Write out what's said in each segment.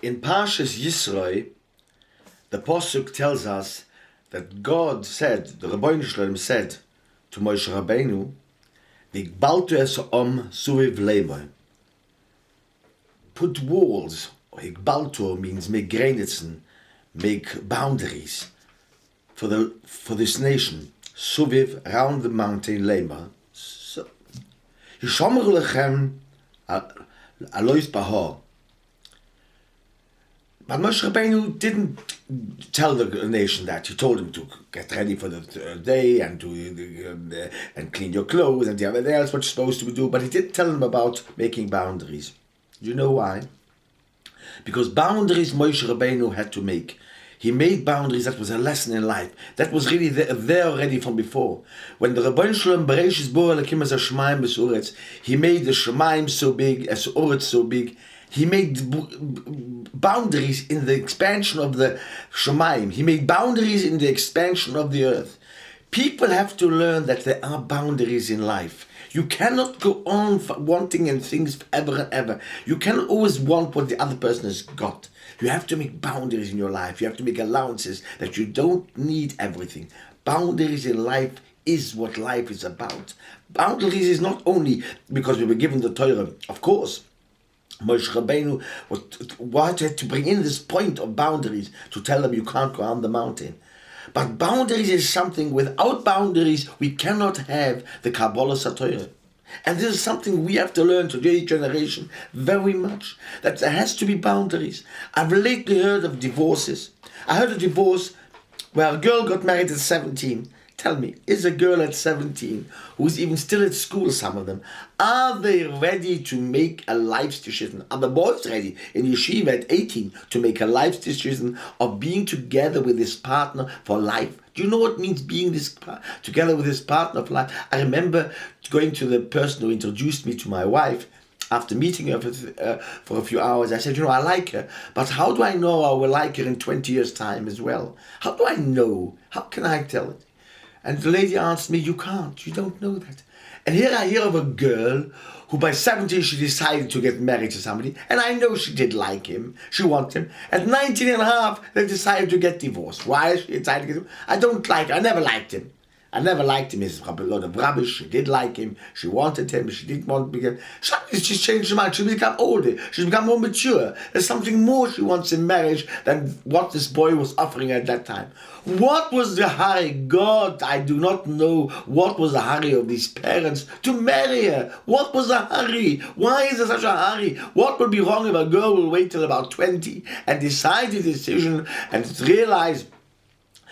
In Parshas Yisroi, the Pasuk tells us that God said, the Rabbi Shalom said to Moshe Rabbeinu, "V'gbaltu es suviv leimai." Put walls, or Higbaltu means make granitzen, make boundaries for this nation. Suviv, around the mountain Leima. So, Yishomer lechem alois bahar. But Moshe Rabbeinu didn't tell the nation that. He told him to get ready for the day and to and clean your clothes and everything else what you're supposed to do. But he didn't tell them about making boundaries. You know why? Because boundaries Moshe Rabbeinu had to make. He made boundaries. That was a lesson in life. That was really there already from before. When the Rabbi Shalom Bereshis Bora Lakim as a Shemaim Besuretz, he made the Shemaim so big, as Uretz so big. He made boundaries in the expansion of the Shemaim. He made boundaries in the expansion of the earth. People have to learn that there are boundaries in life. You cannot go on wanting and things forever and ever. You cannot always want what the other person has got. You have to make boundaries in your life. You have to make allowances that you don't need everything. Boundaries in life is what life is about. Boundaries is not only because we were given the Torah, of course. Moshe Rabbeinu wanted to bring in this point of boundaries to tell them you can't go on the mountain. But boundaries is something, without boundaries, we cannot have the Kabbalah Satorah. And this is something we have to learn today's generation very much, that there has to be boundaries. I've lately heard of divorces. I heard a divorce where a girl got married at 17. Tell me, is a girl at 17, who's even still at school, some of them, are they ready to make a life decision? Are the boys ready in yeshiva at 18 to make a life decision of being together with his partner for life? Do you know what it means being together with his partner for life? I remember going to the person who introduced me to my wife. After meeting her for a few hours, I said, I like her, but how do I know I will like her in 20 years' time as well? How do I know? How can I tell it? And the lady answered me, you can't, you don't know that. And here I hear of a girl who by 17 she decided to get married to somebody, and I know she did like him, she wanted him. At 19 and a half, they decided to get divorced. Why she decided to get divorced? I don't like him, I never liked him. He's a lot of rubbish. She did like him. She wanted him. She didn't want to begin. She's changed her mind. She's become older. She's become more mature. There's something more she wants in marriage than what this boy was offering at that time. What was the hurry? God, I do not know what was the hurry of these parents to marry her. What was the hurry? Why is there such a hurry? What would be wrong if a girl will wait till about 20 and decide the decision and realize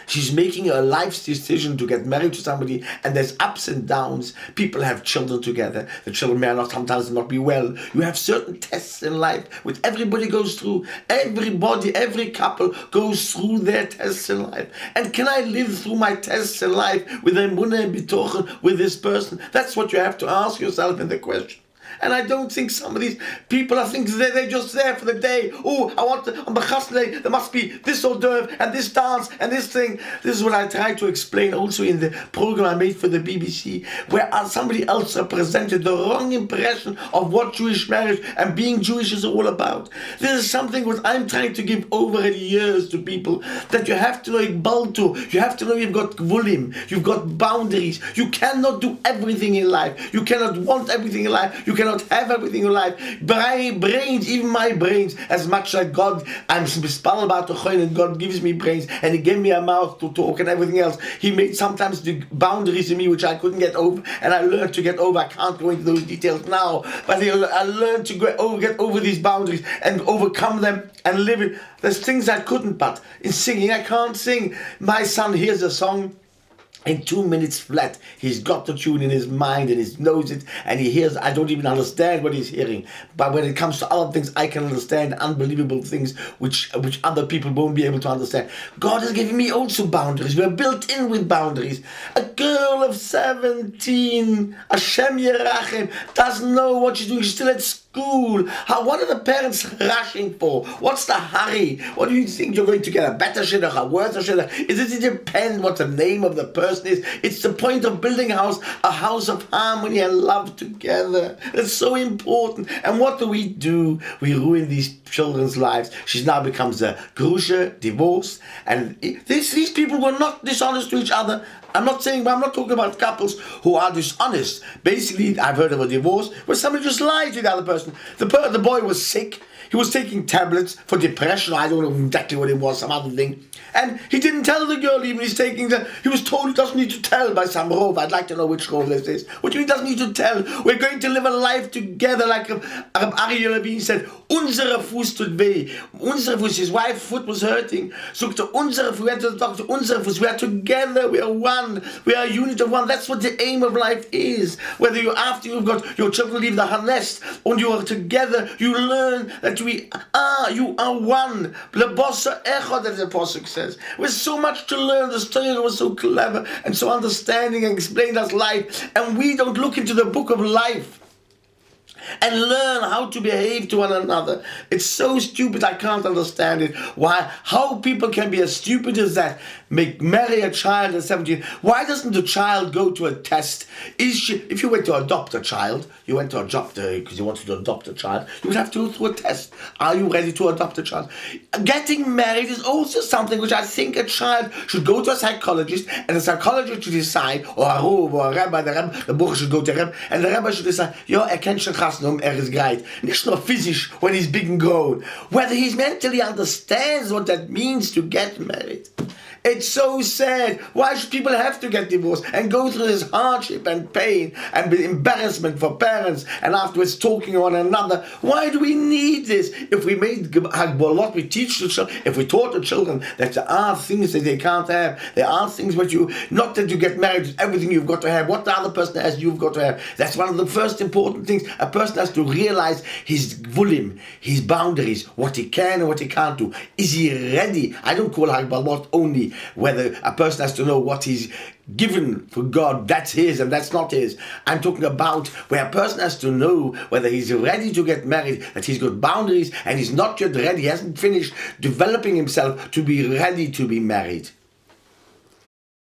she's making a life's decision to get married to somebody, and there's ups and downs. People have children together. The children may not sometimes not be well. You have certain tests in life which everybody goes through. Every couple goes through their tests in life. And can I live through my tests in life with emunah and bitochen with this person? That's what you have to ask yourself in the question. And I don't think some of these people are thinking they're just there for the day. Oh, I want on B'chasnei, there must be this hors d'oeuvre and this dance and this thing. This is what I try to explain also in the program I made for the BBC, where somebody else represented the wrong impression of what Jewish marriage and being Jewish is all about. This is something what I'm trying to give over the years to people, that you have to know Balto, you have to know you've got gvulim, you've got boundaries. You cannot do everything in life. You cannot want everything in life. You cannot have everything in life. Brains, even my brains, as much as God, I'm mispal about the choin, and God gives me brains, and He gave me a mouth to talk and everything else. He made sometimes the boundaries in me which I couldn't get over, and I learned to get over. I can't go into those details now, but I learned to get over these boundaries and overcome them and live it. There's things I couldn't, but in singing, I can't sing. My son hears a song in 2 minutes flat. He's got the tune in his mind and he knows it, and he hears. I don't even understand what he's hearing, but when it comes to other things, I can understand unbelievable things which other people won't be able to understand. God has given me also boundaries. We're built in with boundaries. A girl of 17, Hashem Yerachem, doesn't know what she's doing. She's still at school. What are the parents rushing for? What's the hurry? What do you think you're going to get? A better shidduch, a worse shidduch? It depend what the name of the person person is. It's the point of building a house of harmony and love together. It's so important. And what do? We ruin these children's lives. She now becomes a grusha, divorced, and these people were not dishonest to each other. I'm not talking about couples who are dishonest. Basically, I've heard of a divorce where somebody just lied to the other person. The boy was sick. He was taking tablets for depression. I don't know exactly what it was, some other thing. And he didn't tell the girl even he's taking them. He was told he doesn't need to tell by some rov. I'd like to know which rov this is. What do you mean doesn't need to tell? We're going to live a life together, like Ari Levine said. Unsere Fuß tut weh. Unsere Fuß, his wife's foot was hurting. So unsere Fuß, we went to the doctor, unsere Fuß, we are together, we are one. We are a unit of one. That's what the aim of life is. Whether after you've got your children leave the nest and you are together, you learn that you are one. Lebosa echad, as the Apostle says. There's so much to learn. The story was so clever and so understanding and explained us life. And we don't look into the book of life and learn how to behave to one another. It's so stupid, I can't understand it. How people can be as stupid as that, marry a child at 17. Why doesn't the child go to a test? If you went to adopt a child, you went to adopt because you wanted to adopt a child, you would have to go through a test. Are you ready to adopt a child? Getting married is also something which I think a child should go to a psychologist, and the psychologist should decide, or a rov, or a rabbi, the Bucher should go to a rabbi, and the rabbi should decide, kennt schon is great. Nicht nur physisch when he's big and grown. Whether he mentally understands what that means to get married. It's so sad. Why should people have to get divorced and go through this hardship and pain and embarrassment for parents and afterwards talking to one another? Why do we need this? If we made Hagbolot, we teach the children, if we taught the children that there are things that they can't have, there are things that not that you get married, everything you've got to have, what the other person has, you've got to have. That's one of the first important things. A person has to realize his volume, his boundaries, what he can and what he can't do. Is he ready? I don't call Hagbolot only whether a person has to know what he's given for God, that's his and that's not his. I'm talking about where a person has to know whether he's ready to get married, that he's got boundaries and he's not yet ready, he hasn't finished developing himself to be ready to be married.